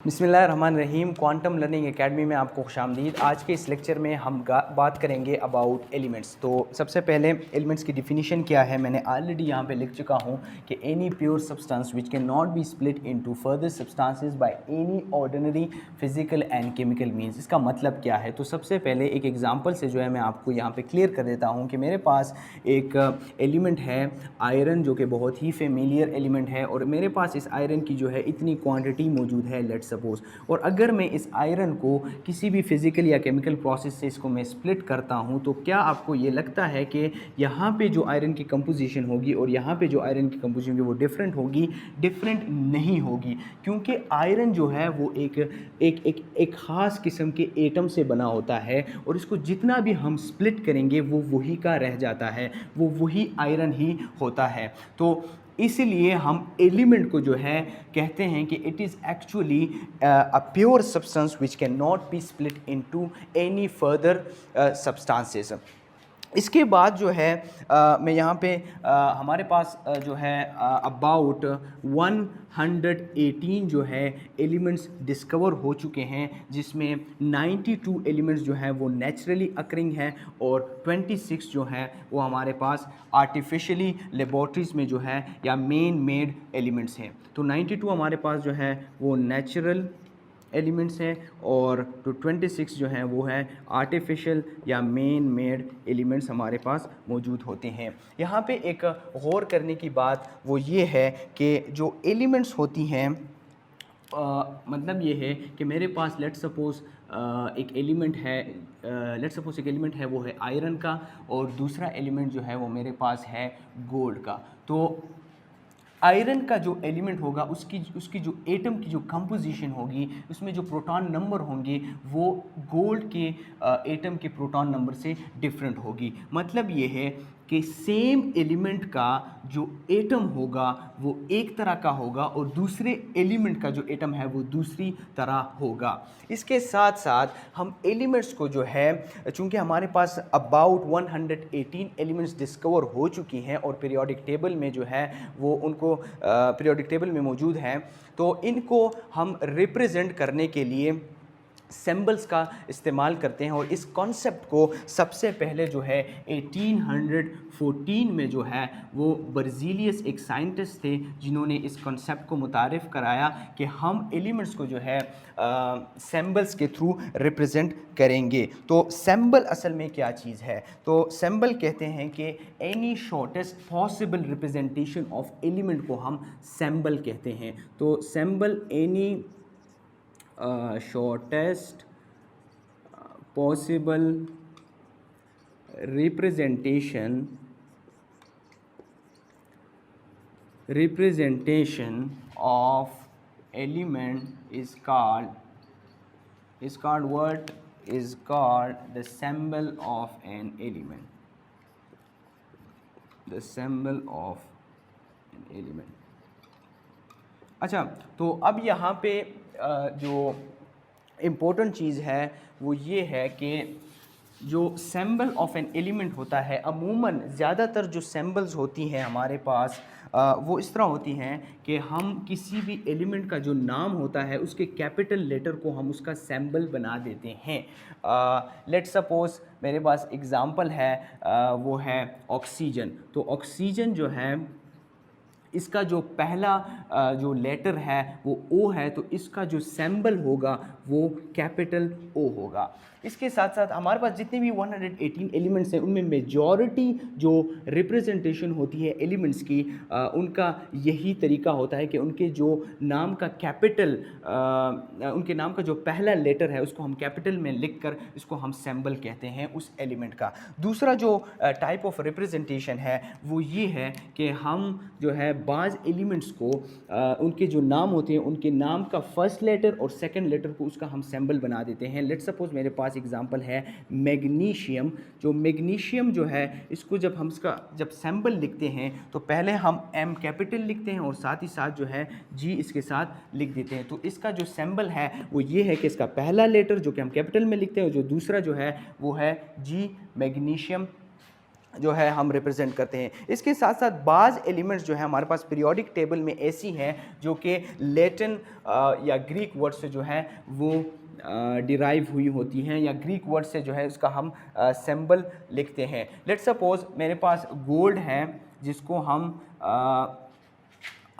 बिस्मिल्लाहिर्रहमानिर्रहीम। Quantum learning academy में आपको खुशामदीद। आज के इस लेक्चर में हम बात करेंगे अबाउट एलिमेंट्स। तो सबसे पहले एलिमेंट्स की डिफिनीशन क्या है, मैंने ऑलरेडी यहाँ पे लिख चुका हूँ कि any pure substance which can not be split into further substances by any ordinary physical and chemical means. इसका मतलब क्या है, तो सबसे पहले एक एग्जांपल से जो है मैं आपको यहाँ पे क्लियर कर देता हूँ कि मेरे पास एक एलिमेंट है आयरन, जो कि बहुत ही फेमिलियर एलिमेंट है, और मेरे पास इस आयरन की जो है इतनी क्वांटिटी मौजूद है, लेट्स सपोज। और अगर मैं इस आयरन को किसी भी फिजिकल या केमिकल प्रोसेस से इसको मैं स्प्लिट करता हूं, तो क्या आपको ये लगता है कि यहाँ पे जो आयरन की कंपोजिशन होगी और यहाँ पे जो आयरन की कंपोजिशन होगी वो डिफरेंट होगी? डिफरेंट नहीं होगी, क्योंकि आयरन जो है वो एक ख़ास किस्म के एटम से बना होता है, और इसको जितना भी हम स्प्लिट करेंगे वो वही का रह जाता है, वो वही आयरन ही होता है। तो इसलिए हम एलिमेंट को जो है कहते हैं कि it is actually a pure substance which can not be split into any further substances. इसके बाद जो है मैं यहाँ पे हमारे पास जो है अबाउट 118 जो है एलिमेंट्स डिस्कवर हो चुके हैं, जिसमें 92 एलिमेंट्स जो हैं वो नेचुरली अकरिंग हैं, और 26 जो हैं वो हमारे पास आर्टिफिशियली लेबॉर्ट्रीज़ में जो है या मेन मेड एलिमेंट्स हैं। तो 92 हमारे पास जो है वो नेचुरल एलिमेंट्स हैं, और तो 26 जो हैं वो है आर्टिफिशियल या मेन मेड एलिमेंट्स हमारे पास मौजूद होते हैं। यहाँ पे एक गौर करने की बात वो ये है कि जो एलिमेंट्स होती हैं, मतलब ये है कि मेरे पास लेट सपोज़ एक एलिमेंट है, वो है आयरन का, और दूसरा एलिमेंट जो है वो मेरे पास है गोल्ड का। तो आयरन का जो एलिमेंट होगा उसकी जो एटम की जो कंपोजिशन होगी, उसमें जो प्रोटॉन नंबर होंगे वो गोल्ड के एटम के प्रोटॉन नंबर से डिफरेंट होगी। मतलब ये है कि सेम एलिमेंट का जो एटम होगा वो एक तरह का होगा, और दूसरे एलिमेंट का जो एटम है वो दूसरी तरह होगा। इसके साथ साथ हम एलिमेंट्स को जो है, चूँकि हमारे पास अबाउट 118 एलिमेंट्स डिस्कवर हो चुकी हैं और पीरियोडिक टेबल में जो है वो उनको पीरियोडिक टेबल में मौजूद हैं, तो इनको हम रिप्रेजेंट करने के लिए सिंबल्स का इस्तेमाल करते हैं। और इस कॉन्सेप्ट को सबसे पहले जो है 1814 में जो है वो बर्ज़िलियस एक साइंटिस्ट थे, जिन्होंने इस कॉन्सेप्ट को मुतारिफ़ कराया कि हम एलिमेंट्स को जो है सिंबल्स के थ्रू रिप्रेजेंट करेंगे। तो सिंबल असल में क्या चीज़ है? तो सिंबल कहते हैं कि any shortest possible representation of element को हम सिंबल कहते हैं। तो symbol any shortest possible representation of element is called what? Is called the symbol of an element. The symbol of an element. अच्छा, तो अब यहाँ पे जो इम्पोर्टेंट चीज़ है वो ये है कि जो सिंबल ऑफ एन एलिमेंट होता है, अमूमन ज़्यादातर जो सिंबल्स होती हैं हमारे पास वो इस तरह होती हैं कि हम किसी भी एलिमेंट का जो नाम होता है उसके कैपिटल लेटर को हम उसका सिंबल बना देते हैं। लेट सपोज़ मेरे पास एग्ज़ाम्पल है, वो है ऑक्सीजन। तो ऑक्सीजन जो है, इसका जो पहला जो लेटर है वो ओ है, तो इसका जो सिंबल होगा वो कैपिटल ओ होगा। इसके साथ साथ हमारे पास जितने भी 118 एलिमेंट्स हैं उनमें मेजॉरिटी जो रिप्रेजेंटेशन होती है एलिमेंट्स की, उनका यही तरीका होता है कि उनके जो नाम का कैपिटल, उनके नाम का जो पहला लेटर है उसको हम कैपिटल में लिखकर इसको हम सिंबल कहते हैं उस एलिमेंट का। दूसरा जो टाइप ऑफ रिप्रेजेंटेशन है वो ये है कि हम जो है बाज़ एलिमेंट्स को उनके जो नाम होते हैं उनके नाम का फर्स्ट लेटर और सेकंड लेटर को उसका हम सिंबल बना देते हैं। लेट्स सपोज मेरे पास एग्जांपल है मैग्नीशियम। जो मैग्नीशियम जो है, इसको जब हम इसका जब सिंबल लिखते हैं तो पहले हम एम कैपिटल लिखते हैं और साथ ही साथ जो है जी इसके साथ लिख देते हैं। तो इसका जो सिंबल है वो ये है कि इसका पहला लेटर जो कि हम कैपिटल में लिखते हैं और जो दूसरा जो है वो है जी मैग्नीशियम, जो है हम रिप्रेजेंट करते हैं। इसके साथ साथ बाज़ एलिमेंट्स जो है हमारे पास पीरियोडिक टेबल में ऐसी हैं जो कि लैटिन या ग्रीक वर्ड से जो है वो डिराइव हुई होती हैं, या ग्रीक वर्ड से जो है उसका हम सिंबल लिखते हैं। लेट्स सपोज मेरे पास गोल्ड है जिसको हम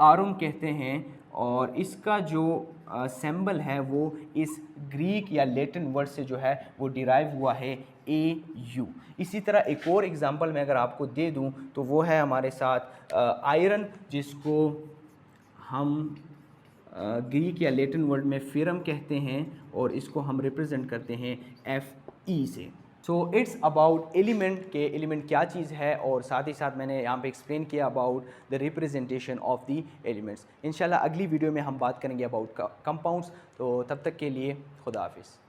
आरुम कहते हैं, और इसका जो सिंबल है वो इस ग्रीक या लैटिन वर्ड से जो है वो डिराइव हुआ है AU। इसी तरह एक और एग्जांपल मैं अगर आपको दे दूं तो वो है हमारे साथ आयरन, जिसको हम ग्रीक या लैटिन वर्ड में फेरम कहते हैं, और इसको हम रिप्रेजेंट करते हैं FE से। सो इट्स अबाउट एलिमेंट क्या चीज़ है, और साथ ही साथ मैंने यहाँ पे एक्सप्लेन किया about the representation of the elements. इंशाल्लाह अगली वीडियो में हम बात करेंगे अबाउट कंपाउंड्स। तो तब तक के लिए खुदा हाफिज़।